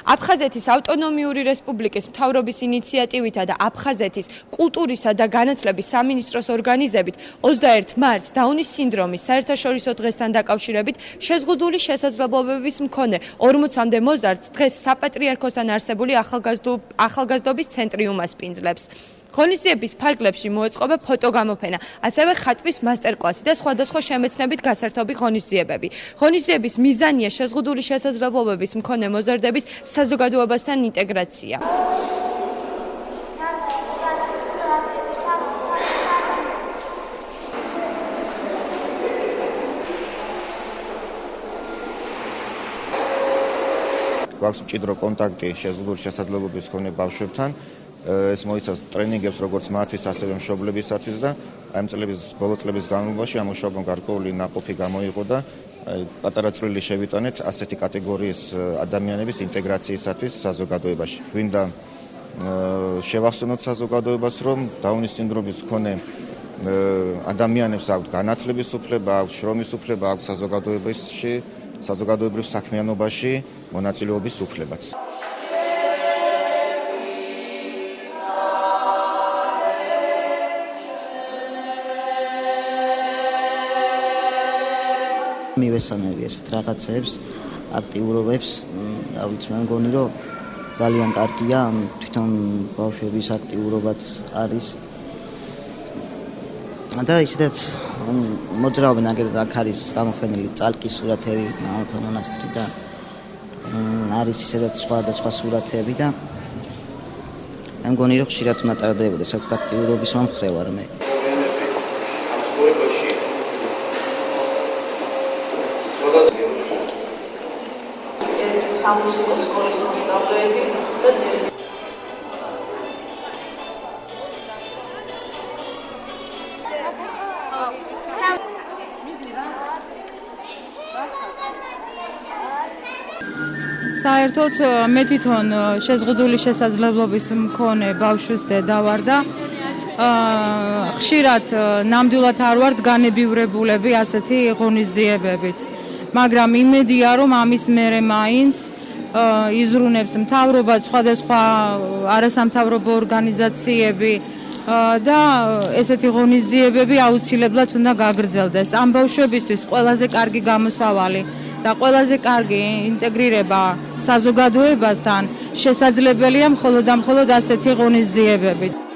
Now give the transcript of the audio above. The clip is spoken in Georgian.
აფხაზეთის ავტონომიური რესპუბლიკის მთავრობის ინიციატივითა და აფხაზეთის კულტურისა და განათლების სამინისტროს ორგანიზებით 21 მარტს დაუნის სინდრომის საერთაშორისო დღესთან დაკავშირებით შეზღუდული შესაძლებლობების მქონე 40-მდე მოზარდს დღეს საპატრიარქოსთან არსებული ახალგაზრდობის ცენტრი უმასპინძლებს. ღონისძიების ფარგლებში მოეწყობა ფოტოგამოფენა, ასევე ხატვის მასტერკლასი და სხვადასხვა შემეცნებით გასართობი ღონისძიებები. ღონისძიების მიზანია შეზღუდული შესაძლებლობების მქონე მოზარდების საზოგადოებასთან ინტეგრაცია. გვაქვს მჭიდრო კონტაქტი შეზღუდული შესაძლებლობების მქონე ბავშვებთან. ეს მოიცავს ტრენინგებს როგორც მათთვის, ასევე მშობლებისათვის და ამ ბოლო წლების განმავლობაში ამ მუშაობამ გარკვეული ნაყოფი გამოიღო და პატარა წვლილი შევიტანეთ ასეთი კატეგორიის ადამიანების ინტეგრაციისათვის საზოგადოებაში. გვინდა შევახსენოთ საზოგადოებას, რომ დაუნის სინდრომის მქონე ადამიანებს აქვთ განათლების უფლება, აქვთ შრომის უფლება, აქვთ საზოგადოებრივ საქმიანობაში მონაწილეობის უფლებაც. მივესალმები ესეთ რაღაცებს, აქტიურობებს, რა ვიცი, მე მგონი, რომ ძალიან კარგია, თვითონ ბავშვების აქტიურობაც არის. და ისედაც მოძრაობენ, აქ არის გამოხმენილი წალკის სურათები, ნაოთა მონასტრი და არის ისედაც სხვადასხვა სურათები და მე მგონი, რომ ხშირად უნდა ტარდებოდეს ეს აქტიურობის მომხრე ვარ მე. სამუსიკო სკოლის მოსწავლეები საერთოდ მე თვითონ შეზღუდული შესაძლებლობის მქონე ბავშვის დედა ვარ და ხშირად ნამდვილად არ ვართ განებივრებულები ასეთი ღონისძიებებით. მაგრამ იმედია, რომ ამის მერე მაინც იზრუნებს მთავრობა, სხვადასხვა არასამთავრობო ორგანიზაციები და ესეთი ღონისძიებები აუცილებლად უნდა გაგრძელდეს. ამ ბავშვებისთვის ყველაზე კარგი გამოსავალი და ყველაზე კარგი ინტეგრირება საზოგადოებასთან შესაძლებელია მხოლოდ ასეთი ღონისძიებებით.